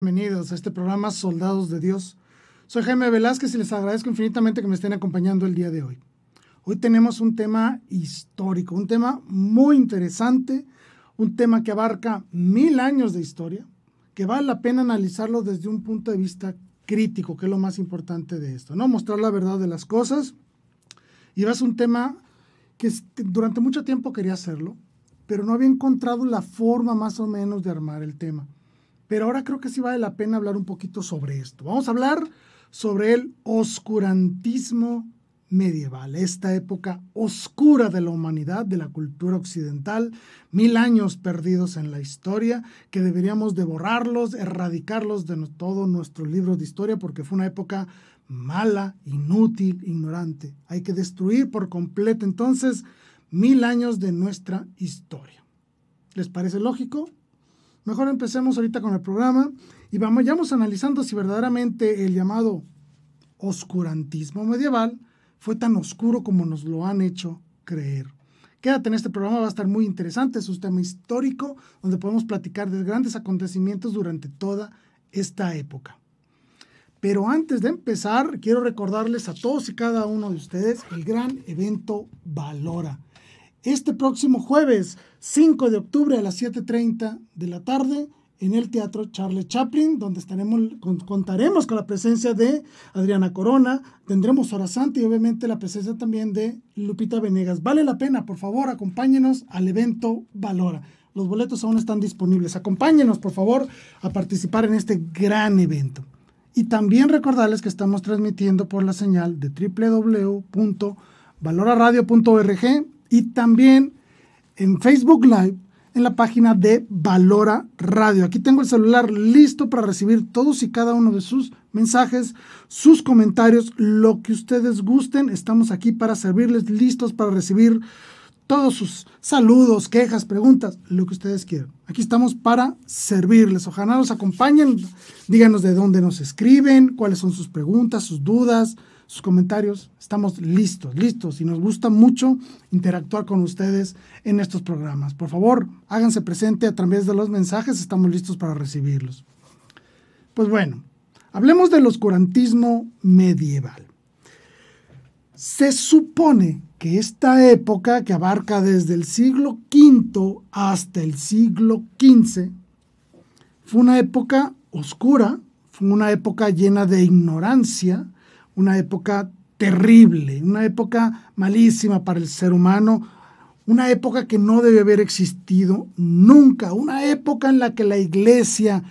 Bienvenidos a este programa Soldados de Dios. Soy Jaime Velázquez y les agradezco infinitamente que me estén acompañando el día de hoy. Hoy tenemos un tema histórico, un tema muy interesante, un tema que abarca 1000 años de historia, que vale la pena analizarlo desde un punto de vista crítico, que es lo más importante de esto, ¿no? Mostrar la verdad de las cosas. Y es un tema que durante mucho tiempo quería hacerlo, pero no había encontrado la forma más o menos de armar el tema. Pero ahora creo que sí vale la pena hablar un poquito sobre esto. Vamos a hablar sobre el oscurantismo medieval, esta época oscura de la humanidad, de la cultura occidental, 1000 años perdidos en la historia, que deberíamos de borrarlos, erradicarlos de todos nuestros libros de historia, porque fue una época mala, inútil, ignorante. Hay que destruir por completo, entonces, 1000 años de nuestra historia. ¿Les parece lógico? Mejor empecemos ahorita con el programa y vayamos analizando si verdaderamente el llamado oscurantismo medieval fue tan oscuro como nos lo han hecho creer. Quédate en este programa, va a estar muy interesante, es un tema histórico donde podemos platicar de grandes acontecimientos durante toda esta época. Pero antes de empezar, quiero recordarles a todos y cada uno de ustedes el gran evento Valora. Este próximo jueves 5 de octubre a las 7:30 de la tarde en el Teatro Charles Chaplin, donde contaremos con la presencia de Adriana Corona, tendremos hora santa y obviamente la presencia también de Lupita Venegas. Vale la pena, por favor, acompáñenos al evento Valora. Los boletos aún están disponibles. Acompáñenos, por favor, a participar en este gran evento. Y también recordarles que estamos transmitiendo por la señal de www.valoraradio.org y también en Facebook Live en la página de Valora Radio. Aquí tengo el celular listo para recibir todos y cada uno de sus mensajes, sus comentarios, lo que ustedes gusten. Estamos aquí para servirles, listos para recibir todos sus saludos, quejas, preguntas, lo que ustedes quieran. Aquí estamos para servirles. Ojalá nos acompañen, díganos de dónde nos escriben, cuáles son sus preguntas, sus dudas, sus comentarios. Estamos listos y nos gusta mucho interactuar con ustedes en estos programas. Por favor, háganse presente a través de los mensajes, estamos listos para recibirlos. Pues bueno, hablemos del oscurantismo medieval. Se supone que esta época, que abarca desde el siglo V hasta el siglo XV, fue una época oscura, fue una época llena de ignorancia, una época terrible, una época malísima para el ser humano, una época que no debe haber existido nunca, una época en la que la iglesia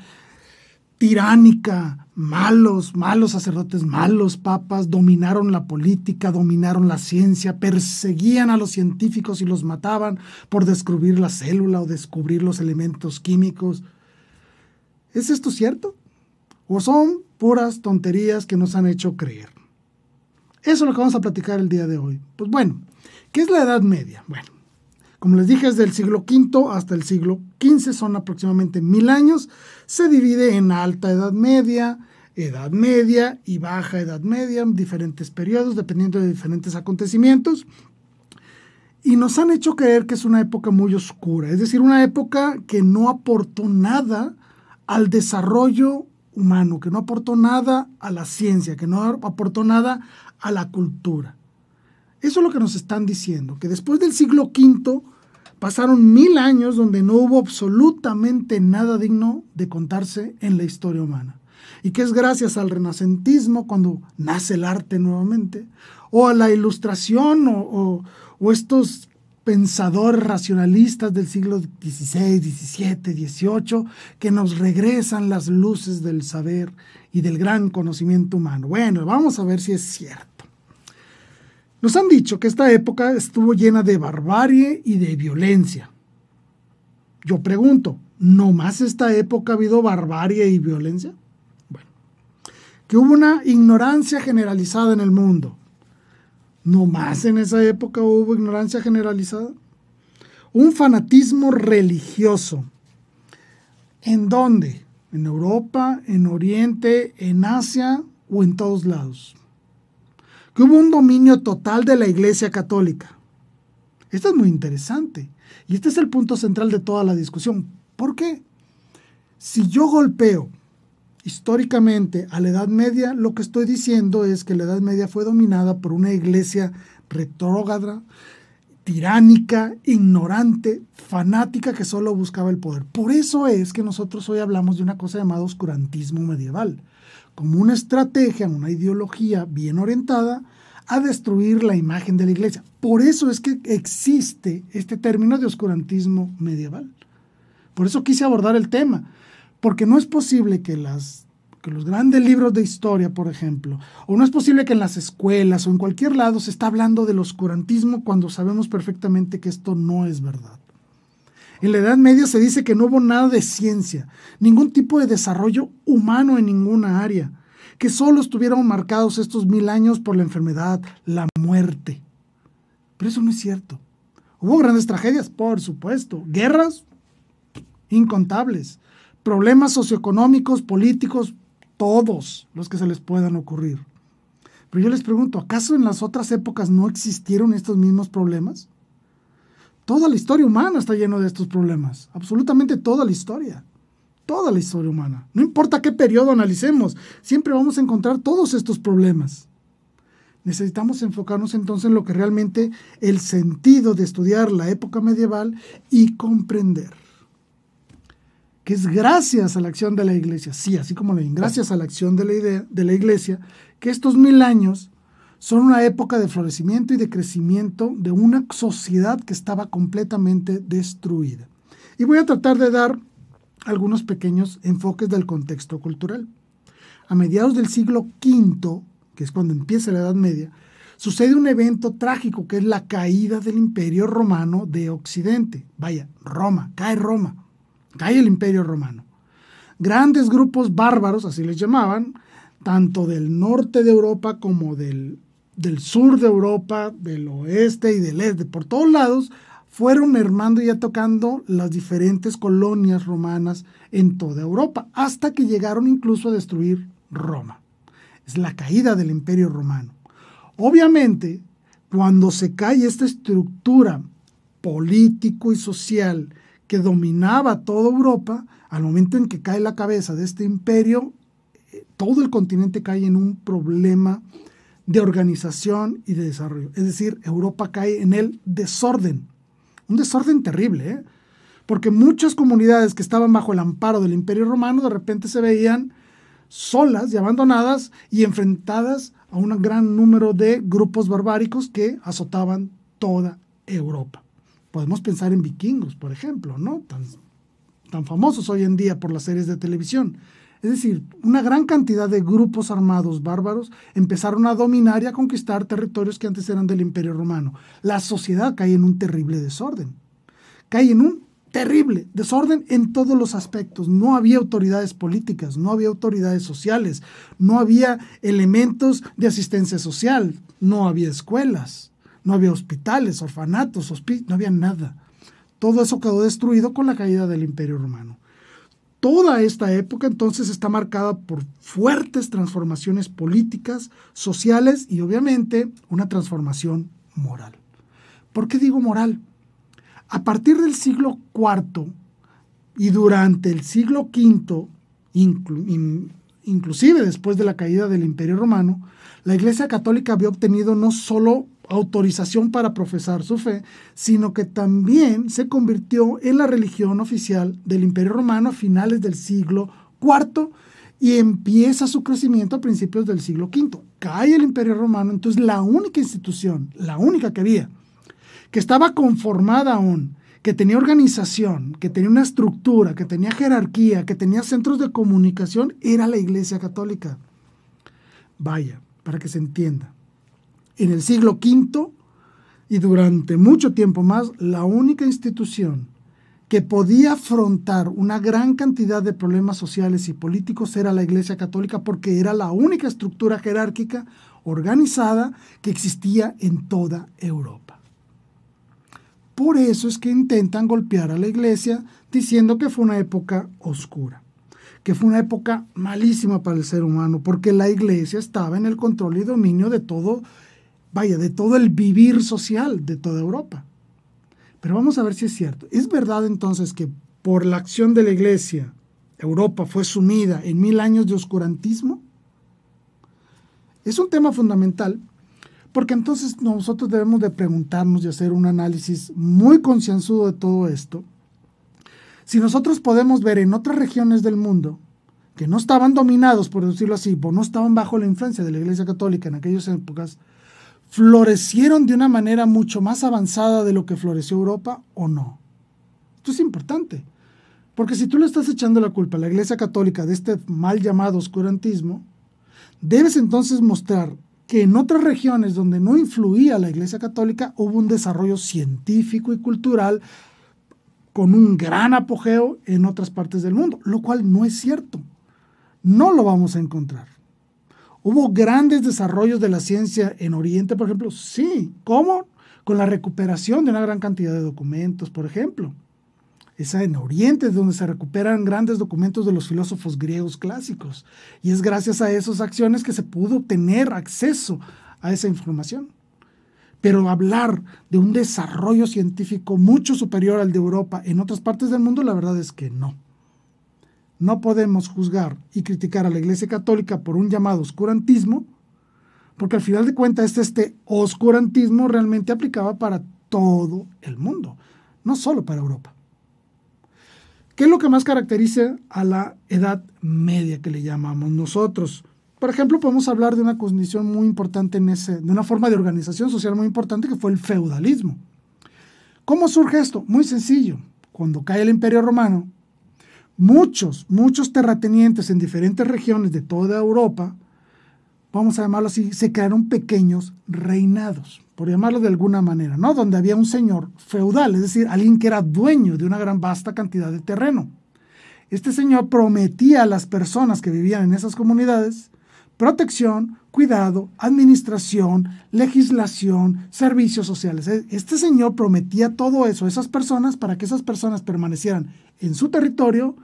tiránica, malos sacerdotes, malos papas, dominaron la política, dominaron la ciencia, perseguían a los científicos y los mataban por descubrir la célula o descubrir los elementos químicos. ¿Es esto cierto? ¿O son puras tonterías que nos han hecho creer? Eso es lo que vamos a platicar el día de hoy. Pues bueno, ¿qué es la Edad Media? Bueno, como les dije, es del siglo V hasta el siglo XV, son aproximadamente 1000 años. Se divide en Alta Edad Media y Baja Edad Media, diferentes periodos, dependiendo de diferentes acontecimientos. Y nos han hecho creer que es una época muy oscura, es decir, una época que no aportó nada al desarrollo humano, que no aportó nada a la ciencia, que no aportó nada a la cultura. Eso es lo que nos están diciendo, que después del siglo V pasaron 1000 años donde no hubo absolutamente nada digno de contarse en la historia humana. Y que es gracias al renacentismo, cuando nace el arte nuevamente, o a la ilustración, o estos pensadores racionalistas del siglo XVI, XVII, XVIII, que nos regresan las luces del saber y del gran conocimiento humano. Bueno, vamos a ver si es cierto. Nos han dicho que esta época estuvo llena de barbarie y de violencia. Yo pregunto, ¿no más esta época ha habido barbarie y violencia? Bueno, que hubo una ignorancia generalizada en el mundo. ¿No más en esa época hubo ignorancia generalizada? Un fanatismo religioso. ¿En dónde? ¿En Europa, en Oriente, en Asia o en todos lados? Que hubo un dominio total de la Iglesia Católica. Esto es muy interesante y este es el punto central de toda la discusión. ¿Por qué? Si yo golpeo históricamente a la Edad Media, lo que estoy diciendo es que la Edad Media fue dominada por una iglesia retrógrada, tiránica, ignorante, fanática, que solo buscaba el poder. Por eso es que nosotros hoy hablamos de una cosa llamada oscurantismo medieval, como una estrategia, una ideología bien orientada a destruir la imagen de la iglesia. Por eso es que existe este término de oscurantismo medieval. Por eso quise abordar el tema, porque no es posible que los grandes libros de historia, por ejemplo, o no es posible que en las escuelas o en cualquier lado se está hablando del oscurantismo cuando sabemos perfectamente que esto no es verdad. En la Edad Media se dice que no hubo nada de ciencia, ningún tipo de desarrollo humano en ninguna área, que solo estuvieron marcados estos 1000 años por la enfermedad, la muerte. Pero eso no es cierto. Hubo grandes tragedias, por supuesto, guerras incontables, problemas socioeconómicos, políticos, todos los que se les puedan ocurrir. Pero yo les pregunto, ¿acaso en las otras épocas no existieron estos mismos problemas? Toda la historia humana está llena de estos problemas, absolutamente toda la historia humana. No importa qué periodo analicemos, siempre vamos a encontrar todos estos problemas. Necesitamos enfocarnos entonces en lo que realmente el sentido de estudiar la época medieval y comprender que es gracias a la acción de la Iglesia, sí, así como gracias a la acción de la Iglesia, que estos 1000 años son una época de florecimiento y de crecimiento de una sociedad que estaba completamente destruida. Y voy a tratar de dar algunos pequeños enfoques del contexto cultural. A mediados del siglo V, que es cuando empieza la Edad Media, sucede un evento trágico que es la caída del Imperio Romano de Occidente. Vaya, Roma, cae el Imperio Romano. Grandes grupos bárbaros, así les llamaban, tanto del norte de Europa como del sur de Europa, del oeste y del este, por todos lados, fueron mermando y atacando las diferentes colonias romanas en toda Europa, hasta que llegaron incluso a destruir Roma. Es la caída del Imperio Romano. Obviamente, cuando se cae esta estructura político y social que dominaba toda Europa, al momento en que cae la cabeza de este imperio, todo el continente cae en un problema de organización y de desarrollo. Es decir, Europa cae en el desorden. Un desorden terrible, porque muchas comunidades que estaban bajo el amparo del Imperio Romano de repente se veían solas y abandonadas y enfrentadas a un gran número de grupos barbáricos que azotaban toda Europa. Podemos pensar en vikingos, por ejemplo, ¿no? Tan famosos hoy en día por las series de televisión. Es decir, una gran cantidad de grupos armados bárbaros empezaron a dominar y a conquistar territorios que antes eran del Imperio Romano. La sociedad cae en un terrible desorden. Cae en un terrible desorden en todos los aspectos. No había autoridades políticas, no había autoridades sociales, no había elementos de asistencia social, no había escuelas, no había hospitales, orfanatos, no había nada. Todo eso quedó destruido con la caída del Imperio Romano. Toda esta época entonces está marcada por fuertes transformaciones políticas, sociales y obviamente una transformación moral. ¿Por qué digo moral? A partir del siglo IV y durante el siglo V, inclusive después de la caída del Imperio Romano, la Iglesia Católica había obtenido no solo autorización para profesar su fe, sino que también se convirtió en la religión oficial del Imperio Romano a finales del siglo IV y empieza su crecimiento a principios del siglo V. Cae el Imperio Romano, entonces la única institución, la única que había, que estaba conformada aún, que tenía organización, que tenía una estructura, que tenía jerarquía, que tenía centros de comunicación, era la Iglesia Católica. Vaya, para que se entienda. En el siglo V y durante mucho tiempo más, la única institución que podía afrontar una gran cantidad de problemas sociales y políticos era la Iglesia Católica, porque era la única estructura jerárquica organizada que existía en toda Europa. Por eso es que intentan golpear a la Iglesia diciendo que fue una época oscura, que fue una época malísima para el ser humano, porque la Iglesia estaba en el control y dominio de todo, de todo el vivir social de toda Europa. Pero vamos a ver si es cierto. ¿Es verdad entonces que por la acción de la Iglesia Europa fue sumida en 1000 años de oscurantismo? Es un tema fundamental, porque entonces nosotros debemos de preguntarnos y hacer un análisis muy concienzudo de todo esto. Si nosotros podemos ver en otras regiones del mundo que no estaban dominados, por decirlo así, o no estaban bajo la influencia de la Iglesia Católica en aquellas épocas, ¿florecieron de una manera mucho más avanzada de lo que floreció Europa o no? Esto es importante, porque si tú le estás echando la culpa a la Iglesia Católica de este mal llamado oscurantismo, debes entonces mostrar que en otras regiones donde no influía la Iglesia Católica hubo un desarrollo científico y cultural con un gran apogeo en otras partes del mundo, lo cual no es cierto. No lo vamos a encontrar. ¿Hubo grandes desarrollos de la ciencia en Oriente, por ejemplo? Sí. ¿Cómo? Con la recuperación de una gran cantidad de documentos, por ejemplo. Es en Oriente donde se recuperan grandes documentos de los filósofos griegos clásicos. Y es gracias a esas acciones que se pudo tener acceso a esa información. Pero hablar de un desarrollo científico mucho superior al de Europa en otras partes del mundo, la verdad es que no. No podemos juzgar y criticar a la Iglesia Católica por un llamado oscurantismo, porque al final de cuentas este oscurantismo realmente aplicaba para todo el mundo, no solo para Europa. ¿Qué es lo que más caracteriza a la Edad Media que le llamamos nosotros? Por ejemplo, podemos hablar de una condición muy importante de una forma de organización social muy importante que fue el feudalismo. ¿Cómo surge esto? Muy sencillo. Cuando cae el Imperio Romano, muchos terratenientes en diferentes regiones de toda Europa, vamos a llamarlo así, se crearon pequeños reinados, por llamarlo de alguna manera, ¿no? Donde había un señor feudal, es decir, alguien que era dueño de una gran vasta cantidad de terreno. Este señor prometía a las personas que vivían en esas comunidades protección, cuidado, administración, legislación, servicios sociales. Este señor prometía todo eso a esas personas para que esas personas permanecieran en su territorio,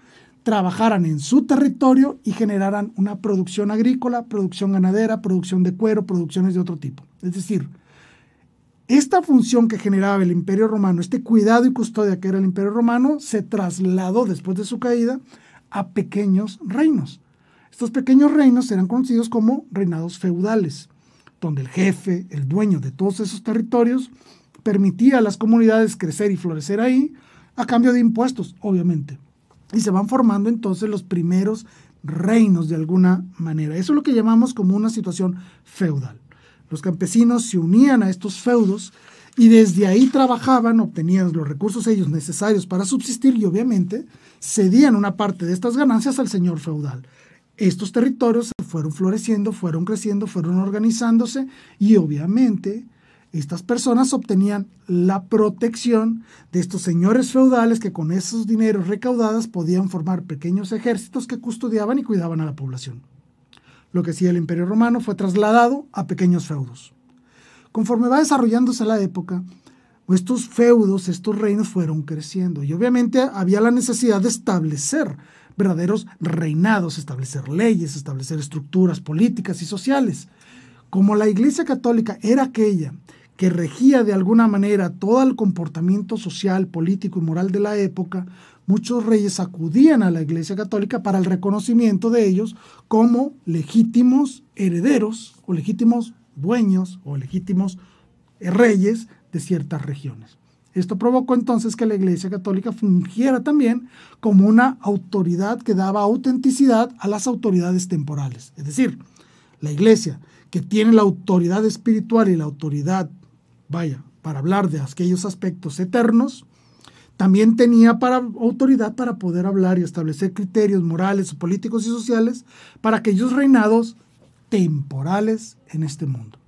trabajaran en su territorio y generaran una producción agrícola, producción ganadera, producción de cuero, producciones de otro tipo. Es decir, esta función que generaba el Imperio Romano, este cuidado y custodia que era el Imperio Romano, se trasladó después de su caída a pequeños reinos. Estos pequeños reinos eran conocidos como reinados feudales, donde el jefe, el dueño de todos esos territorios, permitía a las comunidades crecer y florecer ahí a cambio de impuestos, obviamente. Y se van formando entonces los primeros reinos de alguna manera. Eso es lo que llamamos como una situación feudal. Los campesinos se unían a estos feudos y desde ahí trabajaban, obtenían los recursos ellos necesarios para subsistir y obviamente cedían una parte de estas ganancias al señor feudal. Estos territorios fueron floreciendo, fueron creciendo, fueron organizándose y obviamente estas personas obtenían la protección de estos señores feudales que con esos dineros recaudados podían formar pequeños ejércitos que custodiaban y cuidaban a la población. Lo que hacía el Imperio Romano fue trasladado a pequeños feudos. Conforme va desarrollándose la época, estos feudos, estos reinos fueron creciendo y obviamente había la necesidad de establecer verdaderos reinados, establecer leyes, establecer estructuras políticas y sociales. Como la Iglesia Católica era aquella que regía de alguna manera todo el comportamiento social, político y moral de la época, muchos reyes acudían a la Iglesia Católica para el reconocimiento de ellos como legítimos herederos o legítimos dueños o legítimos reyes de ciertas regiones. Esto provocó entonces que la Iglesia Católica fungiera también como una autoridad que daba autenticidad a las autoridades temporales. Es decir, la Iglesia, que tiene la autoridad espiritual y la autoridad, para hablar de aquellos aspectos eternos, también tenía autoridad para poder hablar y establecer criterios morales, políticos y sociales para aquellos reinados temporales en este mundo.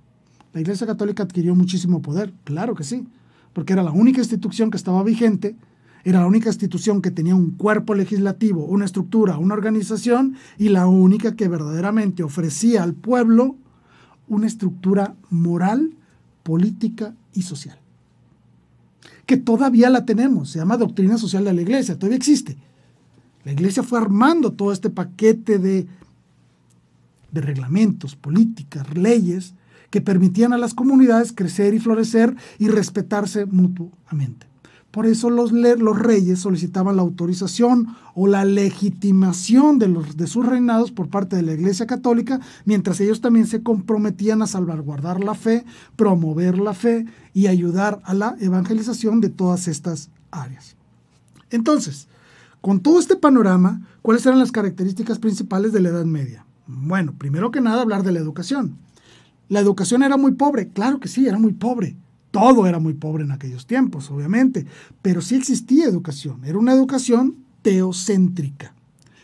La Iglesia Católica adquirió muchísimo poder, claro que sí, porque era la única institución que estaba vigente, era la única institución que tenía un cuerpo legislativo, una estructura, una organización, y la única que verdaderamente ofrecía al pueblo una estructura moral, política y social. Que todavía la tenemos, se llama doctrina social de la Iglesia, todavía existe. La Iglesia fue armando todo este paquete de reglamentos, políticas, leyes, que permitían a las comunidades crecer y florecer y respetarse mutuamente. Por eso los reyes solicitaban la autorización o la legitimación de sus reinados por parte de la Iglesia Católica, mientras ellos también se comprometían a salvaguardar la fe, promover la fe y ayudar a la evangelización de todas estas áreas. Entonces, con todo este panorama, ¿cuáles eran las características principales de la Edad Media? Bueno, primero que nada, hablar de la educación. ¿La educación era muy pobre? Claro que sí, era muy pobre. Todo era muy pobre en aquellos tiempos, obviamente, pero sí existía educación. Era una educación teocéntrica.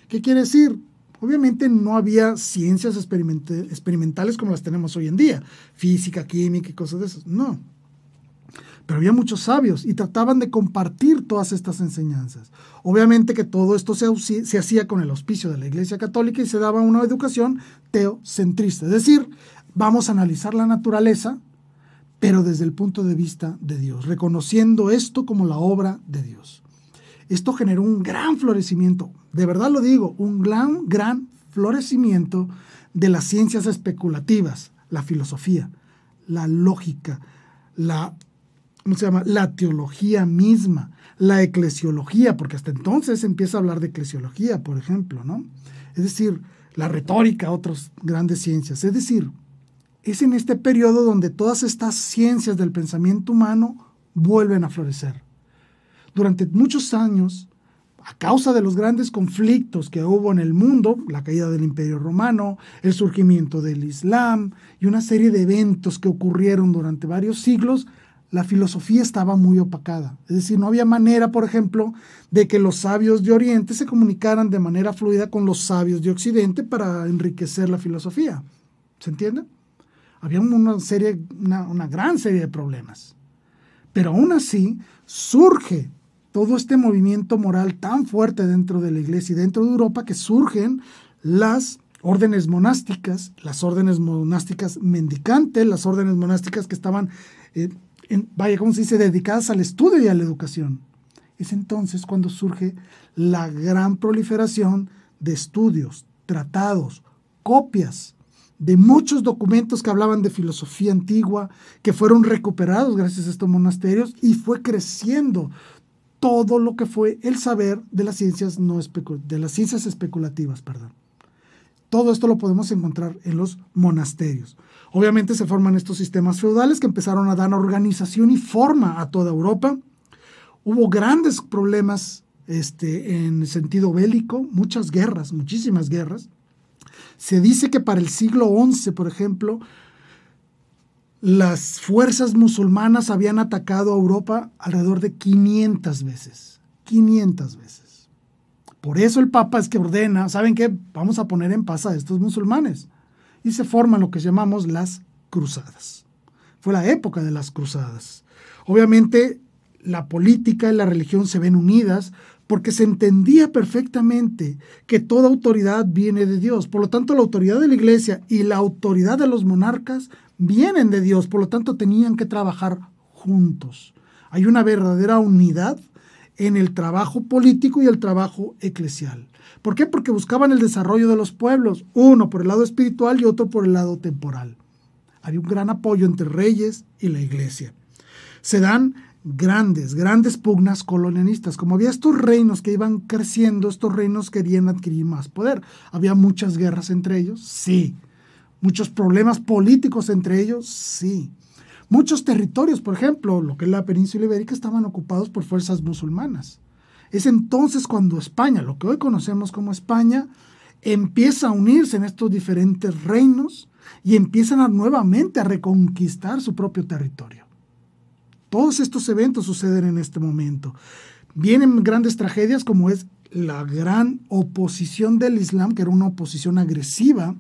¿Qué quiere decir? Obviamente no había ciencias experimentales como las tenemos hoy en día, física, química y cosas de esas. No. Pero había muchos sabios y trataban de compartir todas estas enseñanzas. Obviamente que todo esto se hacía con el auspicio de la Iglesia Católica y se daba una educación teocentrista. Es decir, vamos a analizar la naturaleza, pero desde el punto de vista de Dios, reconociendo esto como la obra de Dios. Esto generó un gran florecimiento, de verdad lo digo, un gran florecimiento de las ciencias especulativas, la filosofía, la lógica, la teología misma, la eclesiología, porque hasta entonces se empieza a hablar de eclesiología, por ejemplo, ¿no? Es decir, la retórica, otras grandes ciencias. Es decir, es en este periodo donde todas estas ciencias del pensamiento humano vuelven a florecer. Durante muchos años, a causa de los grandes conflictos que hubo en el mundo, la caída del Imperio Romano, el surgimiento del Islam y una serie de eventos que ocurrieron durante varios siglos, la filosofía estaba muy opacada. Es decir, no había manera, por ejemplo, de que los sabios de Oriente se comunicaran de manera fluida con los sabios de Occidente para enriquecer la filosofía. ¿Se entiende? Había una gran serie de problemas. Pero aún así surge todo este movimiento moral tan fuerte dentro de la Iglesia y dentro de Europa, que surgen las órdenes monásticas mendicantes, las órdenes monásticas que estaban, dedicadas al estudio y a la educación. Es entonces cuando surge la gran proliferación de estudios, tratados, copias de muchos documentos que hablaban de filosofía antigua, que fueron recuperados gracias a estos monasterios, y fue creciendo todo lo que fue el saber de las ciencias especulativas. Todo esto lo podemos encontrar en los monasterios. Obviamente se forman estos sistemas feudales que empezaron a dar organización y forma a toda Europa. Hubo grandes problemas en el sentido bélico, muchas guerras, muchísimas guerras. Se dice que para el siglo XI, por ejemplo, las fuerzas musulmanas habían atacado a Europa alrededor de 500 veces. 500 veces. Por eso el Papa es que ordena, ¿saben qué? Vamos a poner en paz a estos musulmanes. Y se forman lo que llamamos las cruzadas. Fue la época de las cruzadas. Obviamente, la política y la religión se ven unidas porque se entendía perfectamente que toda autoridad viene de Dios. Por lo tanto, la autoridad de la Iglesia y la autoridad de los monarcas vienen de Dios. Por lo tanto, tenían que trabajar juntos. Hay una verdadera unidad en el trabajo político y el trabajo eclesial. ¿Por qué? Porque buscaban el desarrollo de los pueblos, uno por el lado espiritual y otro por el lado temporal. Había un gran apoyo entre reyes y la Iglesia. Se dan grandes pugnas colonialistas. Como había estos reinos que iban creciendo, estos reinos querían adquirir más poder. Había muchas guerras entre ellos, sí. Muchos problemas políticos entre ellos, sí. Muchos territorios, por ejemplo, lo que es la península ibérica, estaban ocupados por fuerzas musulmanas. Es entonces cuando España, lo que hoy conocemos como España, empieza a unirse en estos diferentes reinos y empiezan nuevamente a reconquistar su propio territorio. Todos estos eventos suceden en este momento. Vienen grandes tragedias como es la gran oposición del Islam, que era una oposición agresiva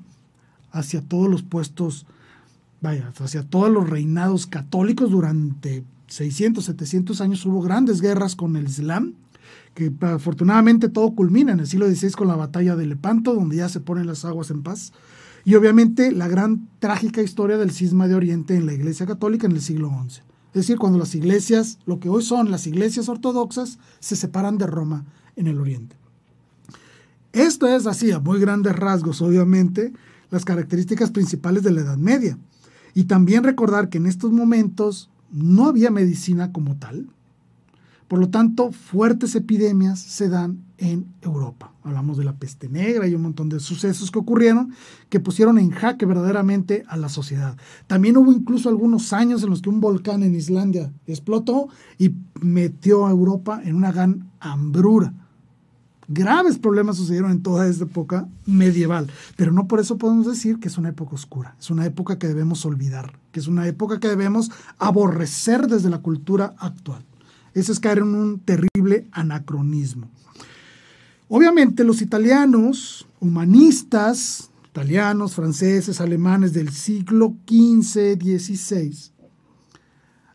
hacia todos los puestos, hacia todos los reinados católicos. Durante 600, 700 años hubo grandes guerras con el Islam, que afortunadamente todo culmina en el siglo XVI con la batalla de Lepanto, donde ya se ponen las aguas en paz. Y obviamente la gran trágica historia del cisma de Oriente en la Iglesia Católica en el siglo XI. Es decir, cuando las iglesias, lo que hoy son las iglesias ortodoxas, se separan de Roma en el Oriente. Esto es así, a muy grandes rasgos, obviamente, las características principales de la Edad Media. Y también recordar que en estos momentos no había medicina como tal. Por lo tanto, fuertes epidemias se dan en Europa. Hablamos de la peste negra y un montón de sucesos que ocurrieron que pusieron en jaque verdaderamente a la sociedad. También hubo incluso algunos años en los que un volcán en Islandia explotó y metió a Europa en una gran hambruna. Graves problemas sucedieron en toda esta época medieval, pero no por eso podemos decir que es una época oscura. Es una época que debemos olvidar, que es una época que debemos aborrecer desde la cultura actual. Eso es caer en un terrible anacronismo. Obviamente los italianos, humanistas, italianos, franceses, alemanes del siglo XV, XVI,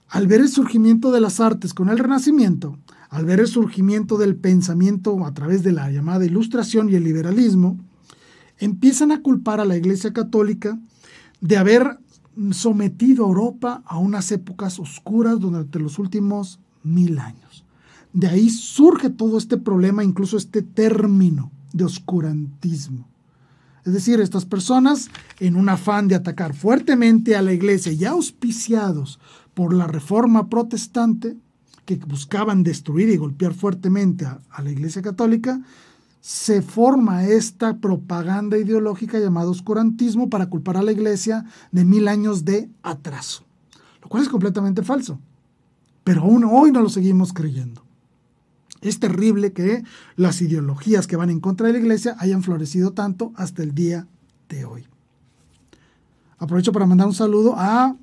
al ver el surgimiento de las artes con el Renacimiento, al ver el surgimiento del pensamiento a través de la llamada Ilustración y el liberalismo, empiezan a culpar a la Iglesia Católica de haber sometido a Europa a unas épocas oscuras durante los últimos 1000 años. De ahí surge todo este problema, incluso este término de oscurantismo. Es decir, estas personas, en un afán de atacar fuertemente a la Iglesia, ya auspiciados por la Reforma Protestante, que buscaban destruir y golpear fuertemente a la Iglesia Católica, se forma esta propaganda ideológica llamada oscurantismo para culpar a la Iglesia de 1000 años de atraso, lo cual es completamente falso. Pero aún hoy no lo seguimos creyendo. Es terrible que las ideologías que van en contra de la Iglesia hayan florecido tanto hasta el día de hoy. Aprovecho para mandar un saludo a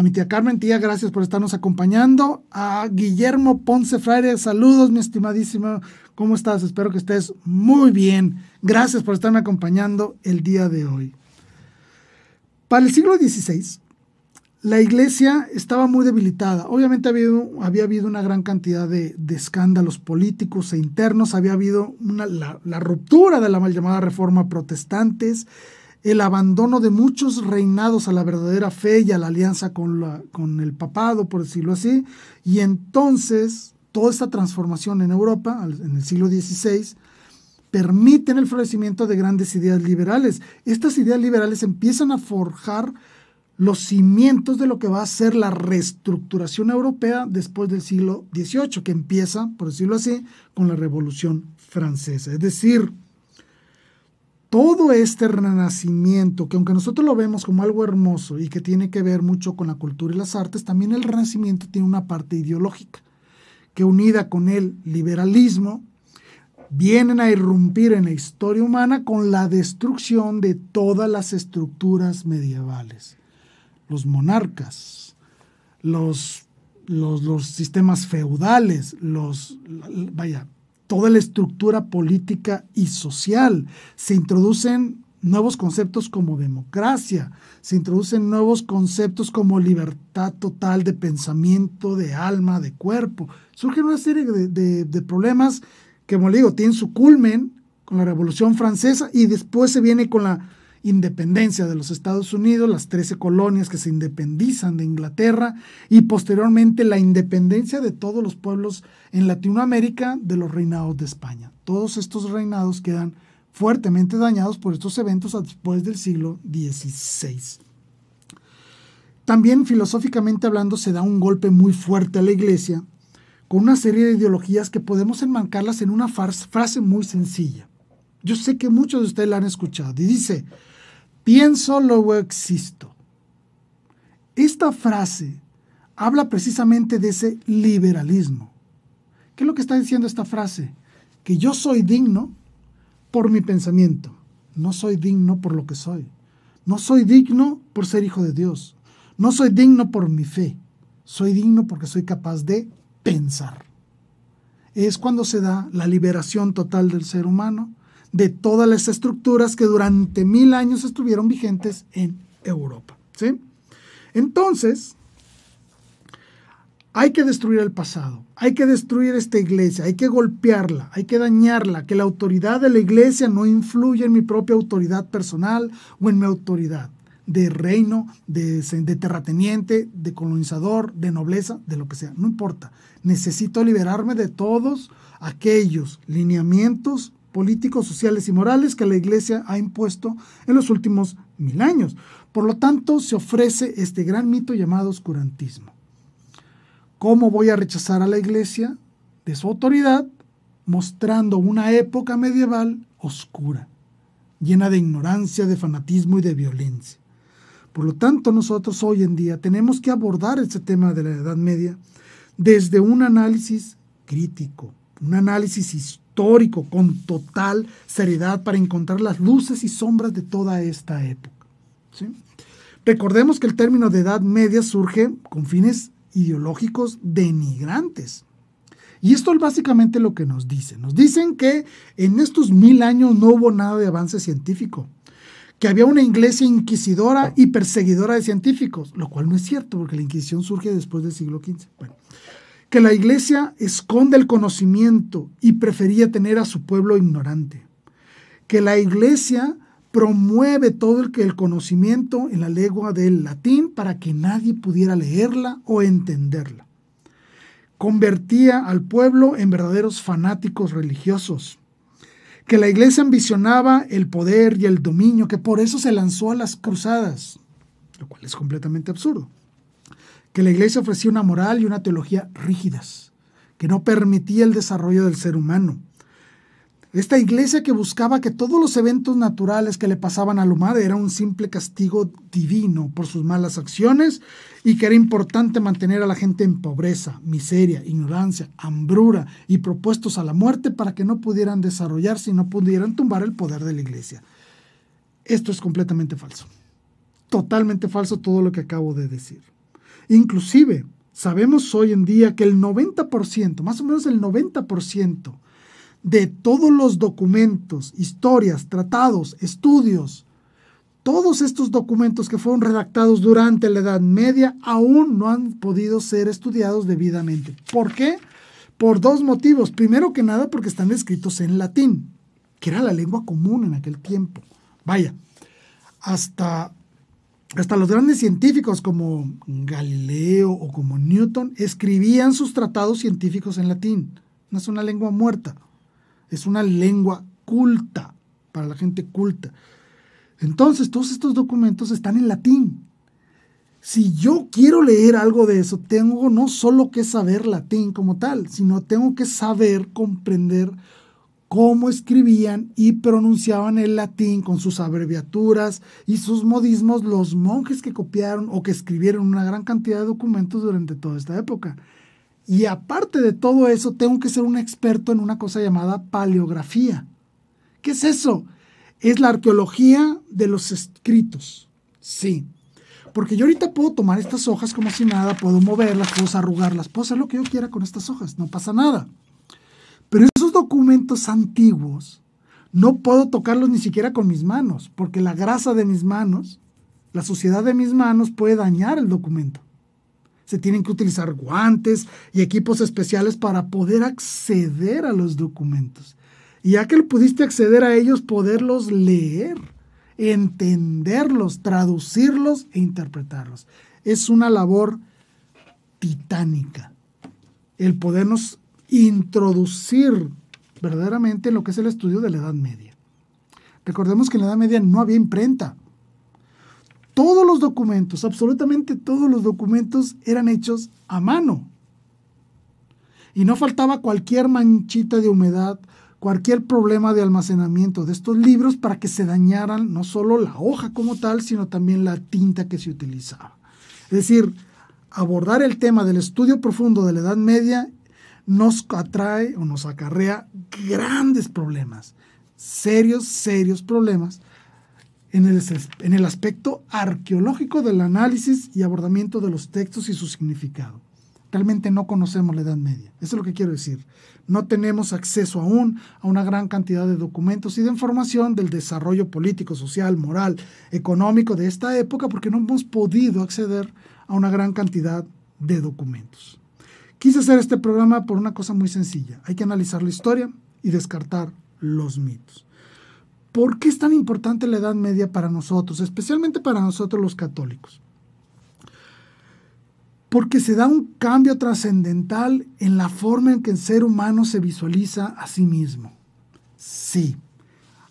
mi tía Carmen. Tía, gracias por estarnos acompañando. A Guillermo Ponce Fraire, saludos, mi estimadísimo. ¿Cómo estás? Espero que estés muy bien. Gracias por estarme acompañando el día de hoy. Para el siglo XVI, la Iglesia estaba muy debilitada. Obviamente había habido una gran cantidad de escándalos políticos e internos. Había habido la ruptura de la mal llamada Reforma Protestantes, el abandono de muchos reinados a la verdadera fe y a la alianza con el papado, por decirlo así. Y entonces, toda esta transformación en Europa, en el siglo XVI, permiten el florecimiento de grandes ideas liberales. Estas ideas liberales empiezan a forjar los cimientos de lo que va a ser la reestructuración europea después del siglo XVIII, que empieza, por decirlo así, con la Revolución Francesa. Es decir, todo este renacimiento, que aunque nosotros lo vemos como algo hermoso y que tiene que ver mucho con la cultura y las artes, también el renacimiento tiene una parte ideológica, que unida con el liberalismo, vienen a irrumpir en la historia humana con la destrucción de todas las estructuras medievales. Los monarcas, los sistemas feudales, toda la estructura política y social. Se introducen nuevos conceptos como democracia, se introducen nuevos conceptos como libertad total de pensamiento, de alma, de cuerpo. Surgen una serie de problemas que, como le digo, tienen su culmen con la Revolución Francesa y después se viene con la independencia de los Estados Unidos, las 13 colonias que se independizan de Inglaterra y posteriormente la independencia de todos los pueblos en Latinoamérica de los reinados de España. Todos estos reinados quedan fuertemente dañados por estos eventos después del siglo XVI. También filosóficamente hablando se da un golpe muy fuerte a la Iglesia con una serie de ideologías que podemos enmarcarlas en una frase muy sencilla. Yo sé que muchos de ustedes la han escuchado y dice: pienso, luego existo. Esta frase habla precisamente de ese liberalismo. ¿Qué es lo que está diciendo esta frase? Que yo soy digno por mi pensamiento, no soy digno por lo que soy. No soy digno por ser hijo de Dios. No soy digno por mi fe. Soy digno porque soy capaz de pensar. Es cuando se da la liberación total del ser humano de todas las estructuras que durante 1000 años estuvieron vigentes en Europa, ¿sí? Entonces, hay que destruir el pasado, hay que destruir esta iglesia, hay que golpearla, hay que dañarla, que la autoridad de la iglesia no influya en mi propia autoridad personal o en mi autoridad de reino, de terrateniente, de colonizador, de nobleza, de lo que sea, no importa. Necesito liberarme de todos aquellos lineamientos políticos, sociales y morales que la Iglesia ha impuesto en los últimos 1000 años. Por lo tanto, se ofrece este gran mito llamado oscurantismo. ¿Cómo voy a rechazar a la Iglesia? de su autoridad, mostrando una época medieval oscura, llena de ignorancia, de fanatismo y de violencia. Por lo tanto, nosotros hoy en día tenemos que abordar este tema de la Edad Media desde un análisis crítico, un análisis histórico con total seriedad para encontrar las luces y sombras de toda esta época, ¿sí? Recordemos que el término de Edad Media surge con fines ideológicos denigrantes. Y esto es básicamente lo que nos dicen. Nos dicen que en estos 1000 años no hubo nada de avance científico, que había una iglesia inquisidora y perseguidora de científicos, lo cual no es cierto, porque la Inquisición surge después del siglo XV. Bueno, que la iglesia esconde el conocimiento y prefería tener a su pueblo ignorante, que la iglesia promueve todo el conocimiento en la lengua del latín para que nadie pudiera leerla o entenderla. Convertía al pueblo en verdaderos fanáticos religiosos, que la iglesia ambicionaba el poder y el dominio, que por eso se lanzó a las cruzadas, lo cual es completamente absurdo, que la iglesia ofrecía una moral y una teología rígidas, que no permitía el desarrollo del ser humano. Esta iglesia que buscaba que todos los eventos naturales que le pasaban a la humanidad era un simple castigo divino por sus malas acciones y que era importante mantener a la gente en pobreza, miseria, ignorancia, hambruna y propuestos a la muerte para que no pudieran desarrollarse y no pudieran tumbar el poder de la iglesia. Esto es completamente falso. Totalmente falso todo lo que acabo de decir. Inclusive, sabemos hoy en día que el 90%, más o menos el 90%, de todos los documentos, historias, tratados, estudios, todos estos documentos que fueron redactados durante la Edad Media aún no han podido ser estudiados debidamente. ¿Por qué? Por dos motivos. Primero que nada porque están escritos en latín, que era la lengua común en aquel tiempo. Vaya, hasta los grandes científicos como Galileo o como Newton escribían sus tratados científicos en latín. No es una lengua muerta. Es una lengua culta, para la gente culta. Entonces, todos estos documentos están en latín. Si yo quiero leer algo de eso, tengo no solo que saber latín como tal, sino tengo que saber comprender cómo escribían y pronunciaban el latín con sus abreviaturas y sus modismos los monjes que copiaron o que escribieron una gran cantidad de documentos durante toda esta época. Y aparte de todo eso, tengo que ser un experto en una cosa llamada paleografía. ¿Qué es eso? Es la arqueología de los escritos. Sí. Porque yo ahorita puedo tomar estas hojas como si nada, puedo moverlas, puedo arrugarlas, puedo hacer lo que yo quiera con estas hojas, no pasa nada. Pero esos documentos antiguos no puedo tocarlos ni siquiera con mis manos, porque la grasa de mis manos, la suciedad de mis manos puede dañar el documento. Se tienen que utilizar guantes y equipos especiales para poder acceder a los documentos. Y ya que pudiste acceder a ellos, poderlos leer, entenderlos, traducirlos e interpretarlos. Es una labor titánica el podernos introducir verdaderamente en lo que es el estudio de la Edad Media. Recordemos que en la Edad Media no había imprenta. Todos los documentos, absolutamente todos los documentos eran hechos a mano. Y no faltaba cualquier manchita de humedad, cualquier problema de almacenamiento de estos libros para que se dañaran no solo la hoja como tal, sino también la tinta que se utilizaba. Es decir, abordar el tema del estudio profundo de la Edad Media nos atrae o nos acarrea grandes problemas, serios problemas, en el aspecto arqueológico del análisis y abordamiento de los textos y su significado. Realmente no conocemos la Edad Media, eso es lo que quiero decir. No tenemos acceso aún a una gran cantidad de documentos y de información del desarrollo político, social, moral, económico de esta época porque no hemos podido acceder a una gran cantidad de documentos. Quise hacer este programa por una cosa muy sencilla. Hay que analizar la historia y descartar los mitos. ¿Por qué es tan importante la Edad Media para nosotros, especialmente para nosotros los católicos? Porque se da un cambio trascendental en la forma en que el ser humano se visualiza a sí mismo. Sí.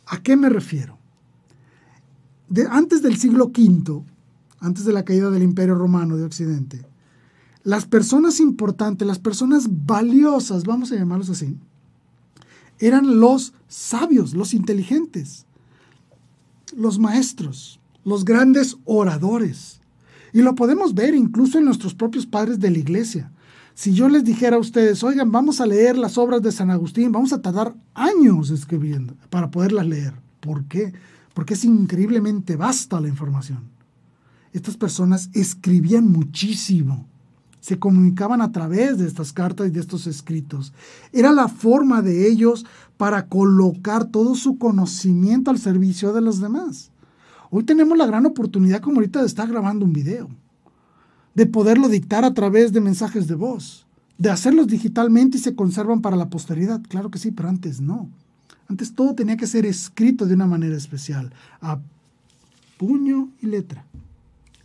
¿A qué me refiero? Antes del siglo V, antes de la caída del Imperio Romano de Occidente, Las personas importantes, las personas valiosas, vamos a llamarlos así, eran los sabios, los inteligentes, los maestros, los grandes oradores. Y lo podemos ver incluso en nuestros propios padres de la iglesia. Si yo les dijera a ustedes, oigan, vamos a leer las obras de San Agustín, vamos a tardar años escribiendo para poderlas leer. ¿Por qué? Porque es increíblemente vasta la información. Estas personas escribían muchísimo. Se comunicaban a través de estas cartas y de estos escritos. Era la forma de ellos para colocar todo su conocimiento al servicio de los demás. Hoy tenemos la gran oportunidad, como ahorita, de estar grabando un video, de poderlo dictar a través de mensajes de voz, de hacerlos digitalmente y se conservan para la posteridad. Claro que sí, pero antes no. Antes todo tenía que ser escrito de una manera especial, a puño y letra.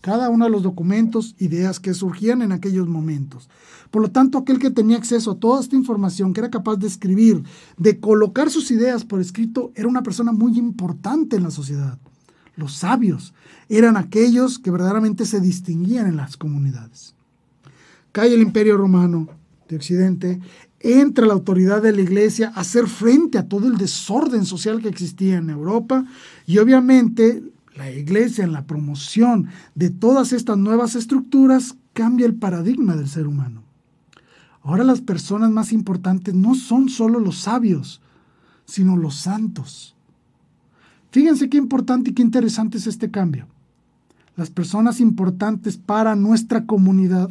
Cada uno de los documentos, ideas que surgían en aquellos momentos. Por lo tanto, aquel que tenía acceso a toda esta información, que era capaz de escribir, de colocar sus ideas por escrito, era una persona muy importante en la sociedad. Los sabios eran aquellos que verdaderamente se distinguían en las comunidades. Cae el Imperio Romano de Occidente, entra la autoridad de la Iglesia a hacer frente a todo el desorden social que existía en Europa y obviamente la Iglesia, en la promoción de todas estas nuevas estructuras, cambia el paradigma del ser humano. Ahora las personas más importantes no son solo los sabios, sino los santos. Fíjense qué importante y qué interesante es este cambio. Las personas importantes para nuestra comunidad,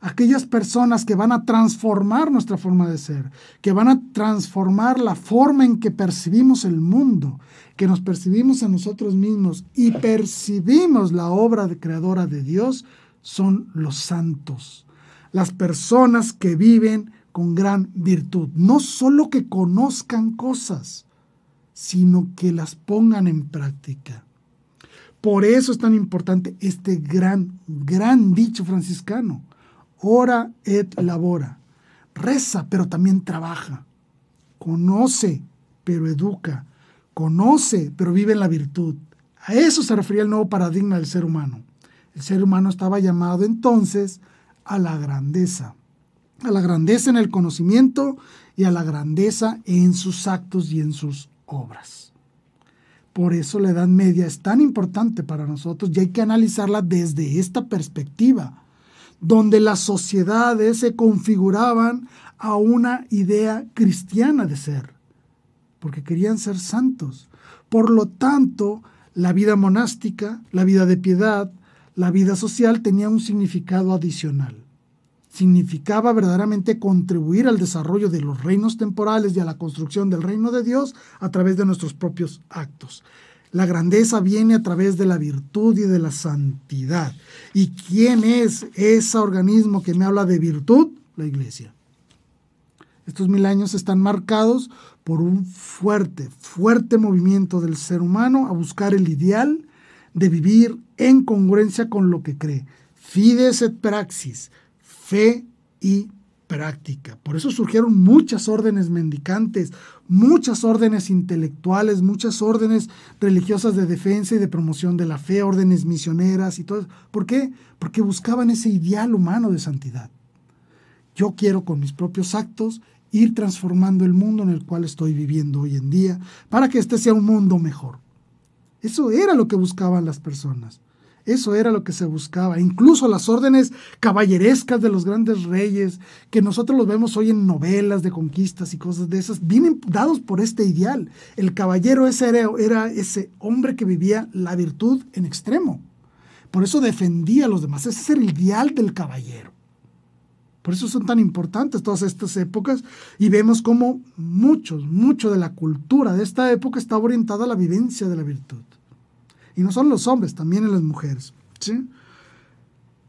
aquellas personas que van a transformar nuestra forma de ser, que van a transformar la forma en que percibimos el mundo, que nos percibimos a nosotros mismos y percibimos la obra creadora de Dios, son los santos. Las personas que viven con gran virtud. No solo que conozcan cosas, sino que las pongan en práctica. Por eso es tan importante este gran dicho franciscano. Ora et labora. Reza, pero también trabaja. Conoce, pero educa. Conoce, pero vive en la virtud. A eso se refería el nuevo paradigma del ser humano. El ser humano estaba llamado entonces a la grandeza. A la grandeza en el conocimiento y a la grandeza en sus actos y en sus obras. Por eso la Edad Media es tan importante para nosotros y hay que analizarla desde esta perspectiva, donde las sociedades se configuraban a una idea cristiana de ser, porque querían ser santos. Por lo tanto, la vida monástica, la vida de piedad, la vida social tenía un significado adicional. Significaba verdaderamente contribuir al desarrollo de los reinos temporales y a la construcción del reino de Dios a través de nuestros propios actos. La grandeza viene a través de la virtud y de la santidad. ¿Y quién es ese organismo que me habla de virtud? La Iglesia. Estos 1000 años están marcados por un fuerte movimiento del ser humano a buscar el ideal de vivir en congruencia con lo que cree. Fides et praxis. Fe y práctica. Por eso surgieron muchas órdenes mendicantes, muchas órdenes intelectuales, muchas órdenes religiosas de defensa y de promoción de la fe, órdenes misioneras y todo eso. ¿Por qué? Porque buscaban ese ideal humano de santidad. Yo quiero con mis propios actos ir transformando el mundo en el cual estoy viviendo hoy en día para que este sea un mundo mejor. Eso era lo que buscaban las personas. Eso era lo que se buscaba. Incluso las órdenes caballerescas de los grandes reyes, que nosotros los vemos hoy en novelas de conquistas y cosas de esas, vienen dados por este ideal. El caballero era ese hombre que vivía la virtud en extremo. Por eso defendía a los demás. Ese es el ideal del caballero. Por eso son tan importantes todas estas épocas y vemos cómo mucho de la cultura de esta época está orientada a la vivencia de la virtud. Y no solo los hombres, también en las mujeres. ¿Sí?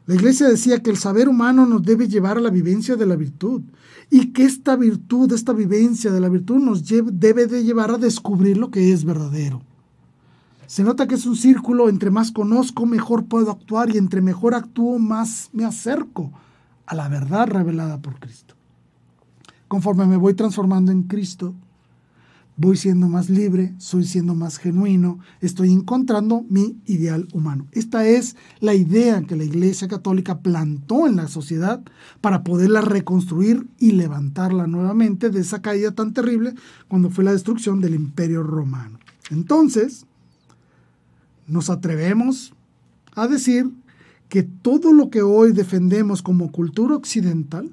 La Iglesia decía que el saber humano nos debe llevar a la vivencia de la virtud y que esta virtud, esta vivencia de la virtud nos debe de llevar a descubrir lo que es verdadero. Se nota que es un círculo, entre más conozco, mejor puedo actuar y entre mejor actúo, más me acerco a la verdad revelada por Cristo. Conforme me voy transformando en Cristo, voy siendo más libre, soy siendo más genuino, estoy encontrando mi ideal humano. Esta es la idea que la Iglesia Católica plantó en la sociedad para poderla reconstruir y levantarla nuevamente de esa caída tan terrible cuando fue la destrucción del Imperio Romano. Entonces, nos atrevemos a decir que todo lo que hoy defendemos como cultura occidental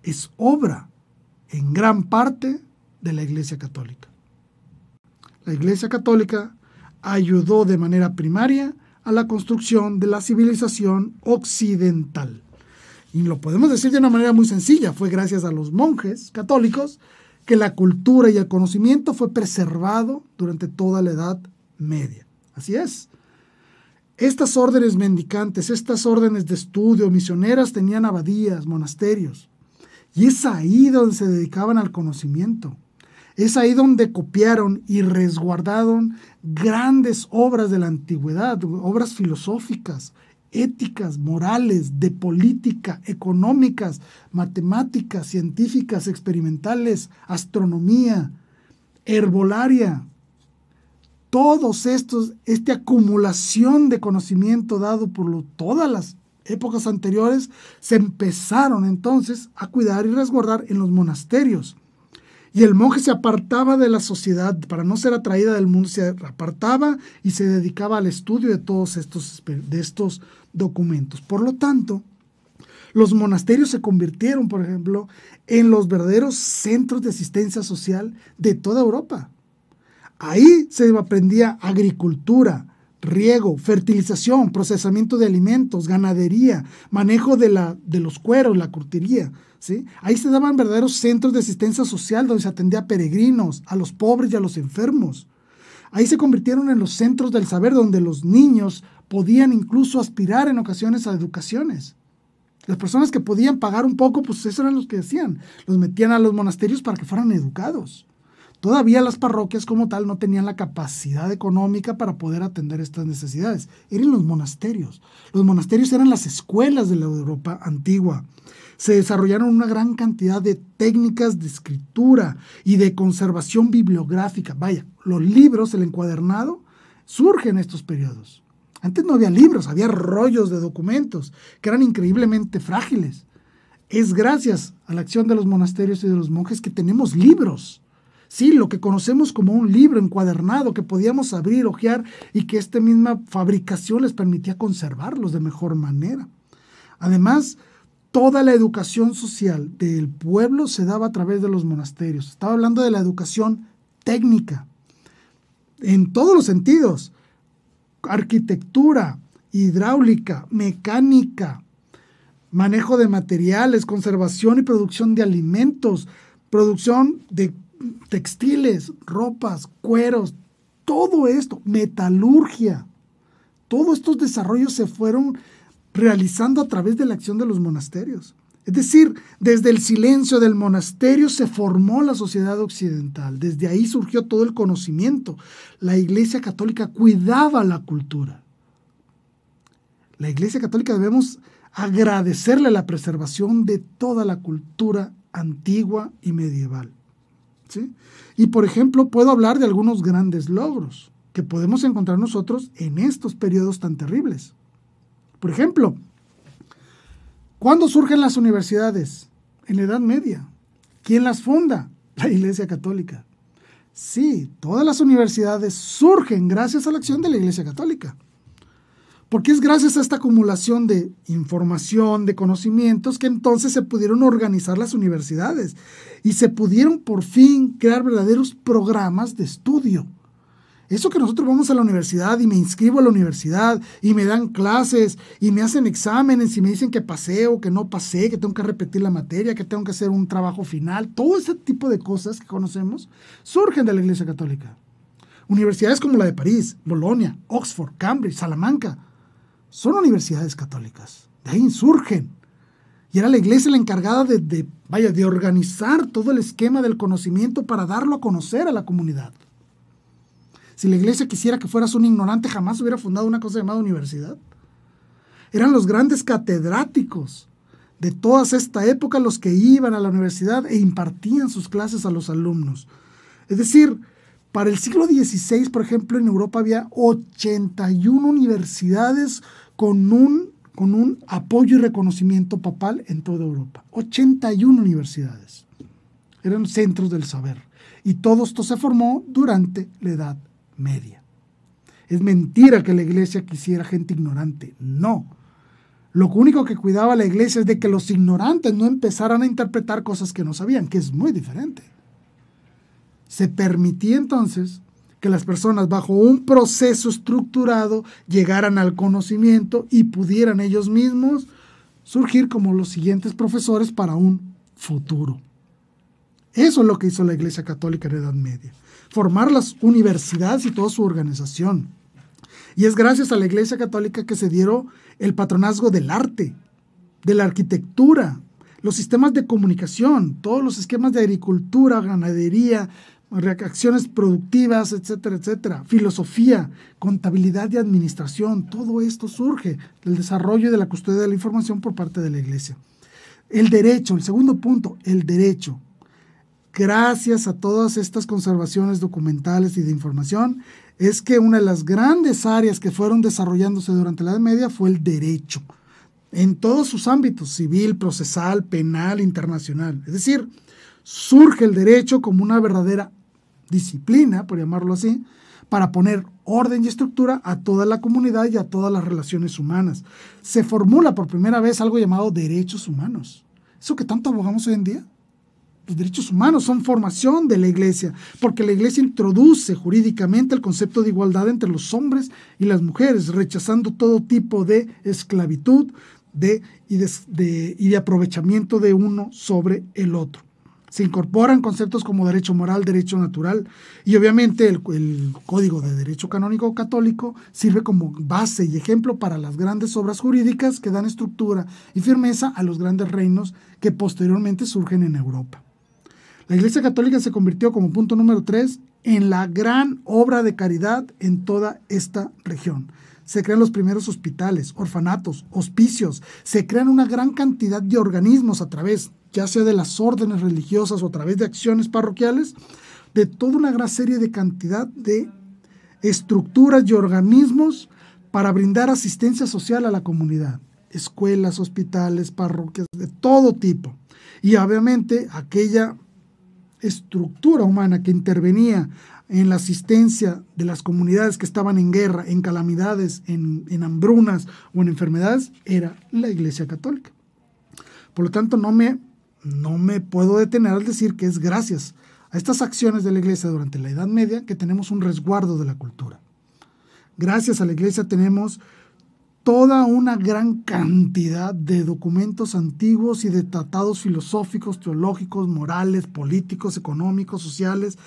es obra, en gran parte, de la Iglesia Católica. La Iglesia Católica ayudó de manera primaria a la construcción de la civilización occidental. Y lo podemos decir de una manera muy sencilla, fue gracias a los monjes católicos que la cultura y el conocimiento fue preservado durante toda la Edad Media. Así es. Estas órdenes mendicantes, estas órdenes de estudio misioneras tenían abadías, monasterios. Y es ahí donde se dedicaban al conocimiento. Es ahí donde copiaron y resguardaron grandes obras de la antigüedad, obras filosóficas, éticas, morales, de política, económicas, matemáticas, científicas, experimentales, astronomía, herbolaria. Todos estos, esta acumulación de conocimiento dado por todas las épocas anteriores, se empezaron entonces a cuidar y resguardar en los monasterios. Y el monje se apartaba de la sociedad para no ser atraída del mundo, se apartaba y se dedicaba al estudio de todos estos documentos. Por lo tanto, los monasterios se convirtieron, por ejemplo, en los verdaderos centros de asistencia social de toda Europa. Ahí se aprendía agricultura, riego, fertilización, procesamiento de alimentos, ganadería, manejo de los cueros, la curtiría, ¿sí? Ahí se daban verdaderos centros de asistencia social donde se atendía a peregrinos, a los pobres y a los enfermos. Ahí se convirtieron en los centros del saber donde los niños podían incluso aspirar en ocasiones a educaciones. Las personas que podían pagar un poco, pues esos eran los que hacían. Los metían a los monasterios para que fueran educados. Todavía las parroquias como tal no tenían la capacidad económica para poder atender estas necesidades. Eran los monasterios. Los monasterios eran las escuelas de la Europa antigua. Se desarrollaron una gran cantidad de técnicas de escritura y de conservación bibliográfica. Vaya, los libros, el encuadernado, surgen en estos periodos. Antes no había libros, había rollos de documentos que eran increíblemente frágiles. Es gracias a la acción de los monasterios y de los monjes que tenemos libros. Sí, lo que conocemos como un libro encuadernado que podíamos abrir, hojear y que esta misma fabricación les permitía conservarlos de mejor manera. Además, toda la educación social del pueblo se daba a través de los monasterios. Estaba hablando de la educación técnica, en todos los sentidos. Arquitectura, hidráulica, mecánica, manejo de materiales, conservación y producción de alimentos, producción de textiles, ropas, cueros, todo esto, metalurgia, todos estos desarrollos se fueron realizando a través de la acción de los monasterios. Es decir, desde el silencio del monasterio se formó la sociedad occidental, desde ahí surgió todo el conocimiento. La Iglesia Católica cuidaba la cultura. La Iglesia Católica debemos agradecerle la preservación de toda la cultura antigua y medieval. ¿Sí? Y por ejemplo, puedo hablar de algunos grandes logros que podemos encontrar nosotros en estos periodos tan terribles. Por ejemplo, ¿cuándo surgen las universidades? En la Edad Media. ¿Quién las funda? La Iglesia Católica. Sí, todas las universidades surgen gracias a la acción de la Iglesia Católica. Porque es gracias a esta acumulación de información, de conocimientos, que entonces se pudieron organizar las universidades y se pudieron por fin crear verdaderos programas de estudio. Eso que nosotros vamos a la universidad y me inscribo a la universidad y me dan clases y me hacen exámenes y me dicen que pasé o que no pasé, que tengo que repetir la materia, que tengo que hacer un trabajo final, todo ese tipo de cosas que conocemos surgen de la Iglesia Católica. Universidades como la de París, Bolonia, Oxford, Cambridge, Salamanca, son universidades católicas, de ahí surgen. Y era la iglesia la encargada de organizar todo el esquema del conocimiento para darlo a conocer a la comunidad. Si la iglesia quisiera que fueras un ignorante, jamás hubiera fundado una cosa llamada universidad. Eran los grandes catedráticos de toda esta época los que iban a la universidad e impartían sus clases a los alumnos. Es decir, para el siglo XVI, por ejemplo, en Europa había 81 universidades con un apoyo y reconocimiento papal en toda Europa. 81 universidades. Eran centros del saber. Y todo esto se formó durante la Edad Media. Es mentira que la iglesia quisiera gente ignorante. No. Lo único que cuidaba la iglesia es de que los ignorantes no empezaran a interpretar cosas que no sabían, que es muy diferente. Se permitía entonces que las personas bajo un proceso estructurado llegaran al conocimiento y pudieran ellos mismos surgir como los siguientes profesores para un futuro. Eso es lo que hizo la Iglesia Católica en la Edad Media. Formar las universidades y toda su organización. Y es gracias a la Iglesia Católica que se dieron el patronazgo del arte, de la arquitectura, los sistemas de comunicación, todos los esquemas de agricultura, ganadería, reacciones productivas, etcétera, etcétera, filosofía, contabilidad y administración, todo esto surge del desarrollo de la custodia de la información por parte de la Iglesia. El derecho, el segundo punto, el derecho. Gracias a todas estas conservaciones documentales y de información, es que una de las grandes áreas que fueron desarrollándose durante la Edad Media fue el derecho, en todos sus ámbitos, civil, procesal, penal, internacional. Es decir, surge el derecho como una verdadera disciplina, por llamarlo así, para poner orden y estructura a toda la comunidad y a todas las relaciones humanas. Se formula por primera vez algo llamado derechos humanos. Eso que tanto abogamos hoy en día. Los derechos humanos son formación de la Iglesia, porque la Iglesia introduce jurídicamente el concepto de igualdad entre los hombres y las mujeres, rechazando todo tipo de esclavitud y de aprovechamiento de uno sobre el otro. Se incorporan conceptos como derecho moral, derecho natural, y obviamente el Código de Derecho Canónico Católico sirve como base y ejemplo para las grandes obras jurídicas que dan estructura y firmeza a los grandes reinos que posteriormente surgen en Europa. La Iglesia Católica se convirtió, como punto número 3, en la gran obra de caridad en toda esta región. Se crean los primeros hospitales, orfanatos, hospicios, se crean una gran cantidad de organismos a través, ya sea de las órdenes religiosas o a través de acciones parroquiales, de toda una gran serie de cantidad de estructuras y organismos para brindar asistencia social a la comunidad. Escuelas, hospitales, parroquias, de todo tipo. Y obviamente aquella estructura humana que intervenía en la asistencia de las comunidades que estaban en guerra, en calamidades, en hambrunas o en enfermedades, era la Iglesia Católica. Por lo tanto, no me puedo detener al decir que es gracias a estas acciones de la Iglesia durante la Edad Media que tenemos un resguardo de la cultura. Gracias a la Iglesia tenemos toda una gran cantidad de documentos antiguos y de tratados filosóficos, teológicos, morales, políticos, económicos, sociales,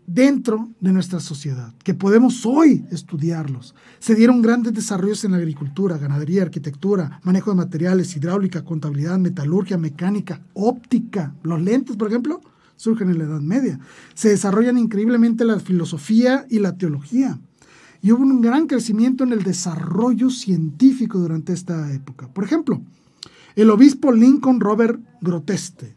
dentro de nuestra sociedad, que podemos hoy estudiarlos. Se dieron grandes desarrollos en la agricultura, ganadería, arquitectura, manejo de materiales, hidráulica, contabilidad, metalurgia, mecánica, óptica. Los lentes, por ejemplo, surgen en la Edad Media. Se desarrollan increíblemente la filosofía y la teología. Y hubo un gran crecimiento en el desarrollo científico durante esta época. Por ejemplo, el obispo Lincoln Robert Grosseteste,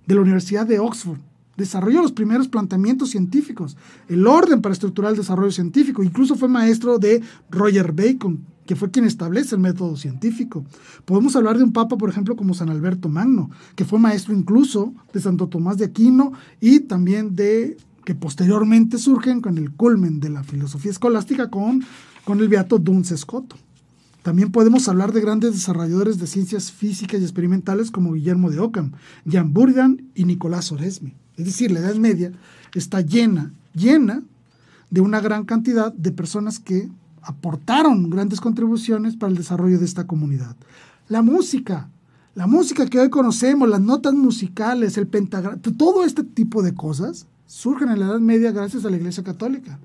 de la Universidad de Oxford, desarrolló los primeros planteamientos científicos, el orden para estructurar el desarrollo científico. Incluso fue maestro de Roger Bacon, que fue quien establece el método científico. Podemos hablar de un papa, por ejemplo, como San Alberto Magno, que fue maestro incluso de Santo Tomás de Aquino y también que posteriormente surgen con el culmen de la filosofía escolástica con el beato Duns Scoto. También podemos hablar de grandes desarrolladores de ciencias físicas y experimentales como Guillermo de Ockham, Jan Buridan y Nicolás Oresme. Es decir, la Edad Media está llena de una gran cantidad de personas que aportaron grandes contribuciones para el desarrollo de esta comunidad. La música que hoy conocemos, las notas musicales, el pentagrama, todo este tipo de cosas surgen en la Edad Media gracias a la Iglesia Católica.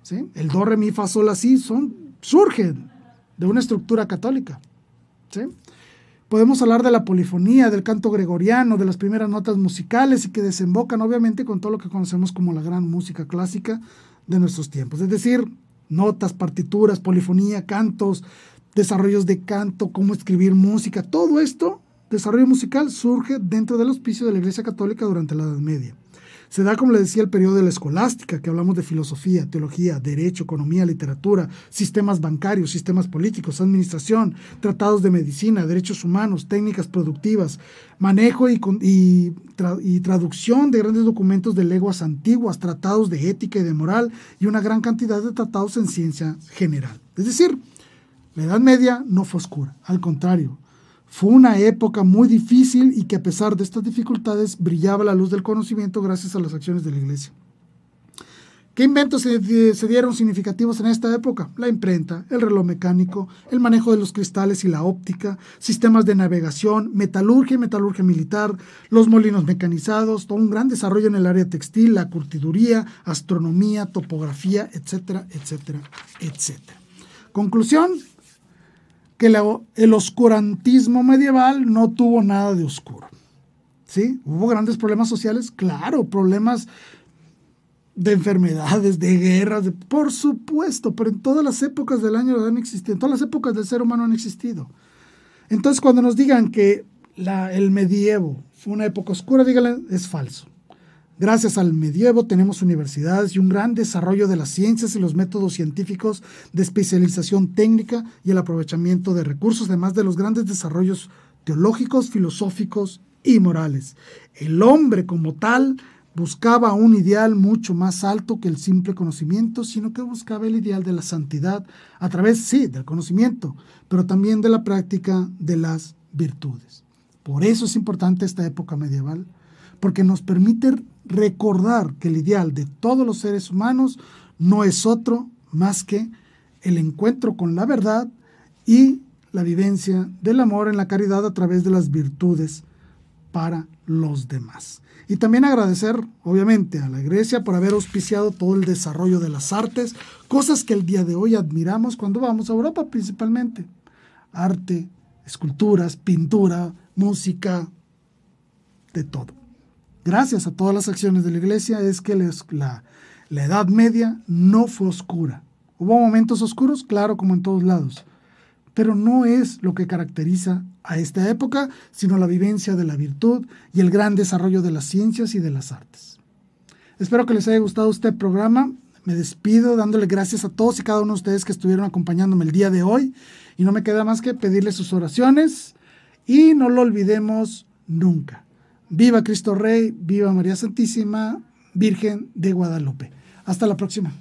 ¿Sí? El do, re, mi, fa, sol, la, si surgen de una estructura católica. ¿Sí? Podemos hablar de la polifonía, del canto gregoriano, de las primeras notas musicales y que desembocan obviamente con todo lo que conocemos como la gran música clásica de nuestros tiempos. Es decir, notas, partituras, polifonía, cantos, desarrollos de canto, cómo escribir música, todo esto, desarrollo musical, surge dentro del auspicio de la Iglesia Católica durante la Edad Media. Se da, como le decía, el periodo de la escolástica, que hablamos de filosofía, teología, derecho, economía, literatura, sistemas bancarios, sistemas políticos, administración, tratados de medicina, derechos humanos, técnicas productivas, manejo y traducción de grandes documentos de lenguas antiguas, tratados de ética y de moral y una gran cantidad de tratados en ciencia general. Es decir, la Edad Media no fue oscura, al contrario. Fue una época muy difícil y que a pesar de estas dificultades brillaba la luz del conocimiento gracias a las acciones de la Iglesia. ¿Qué inventos se dieron significativos en esta época? La imprenta, el reloj mecánico, el manejo de los cristales y la óptica, sistemas de navegación, metalurgia y metalurgia militar, los molinos mecanizados, todo un gran desarrollo en el área textil, la curtiduría, astronomía, topografía, etcétera, etcétera, etcétera. Conclusión, que el oscurantismo medieval no tuvo nada de oscuro. ¿Sí? ¿Hubo grandes problemas sociales? Claro, problemas de enfermedades, de guerras, por supuesto, pero en todas las épocas del año han existido, en todas las épocas del ser humano han existido. Entonces, cuando nos digan que el medievo fue una época oscura, díganle, es falso. Gracias al medievo tenemos universidades y un gran desarrollo de las ciencias y los métodos científicos de especialización técnica y el aprovechamiento de recursos, además de los grandes desarrollos teológicos, filosóficos y morales. El hombre como tal buscaba un ideal mucho más alto que el simple conocimiento, sino que buscaba el ideal de la santidad a través, sí, del conocimiento, pero también de la práctica de las virtudes. Por eso es importante esta época medieval, porque nos permite recordar que el ideal de todos los seres humanos no es otro más que el encuentro con la verdad y la vivencia del amor en la caridad a través de las virtudes para los demás. Y también agradecer, obviamente, a la Iglesia por haber auspiciado todo el desarrollo de las artes, cosas que el día de hoy admiramos cuando vamos a Europa principalmente. Arte, esculturas, pintura, música, de todo. Gracias a todas las acciones de la Iglesia es que la Edad Media no fue oscura. ¿Hubo momentos oscuros? Claro, como en todos lados. Pero no es lo que caracteriza a esta época, sino la vivencia de la virtud y el gran desarrollo de las ciencias y de las artes. Espero que les haya gustado este programa. Me despido dándole gracias a todos y cada uno de ustedes que estuvieron acompañándome el día de hoy. Y no me queda más que pedirles sus oraciones y no lo olvidemos nunca. Viva Cristo Rey, viva María Santísima, Virgen de Guadalupe. Hasta la próxima.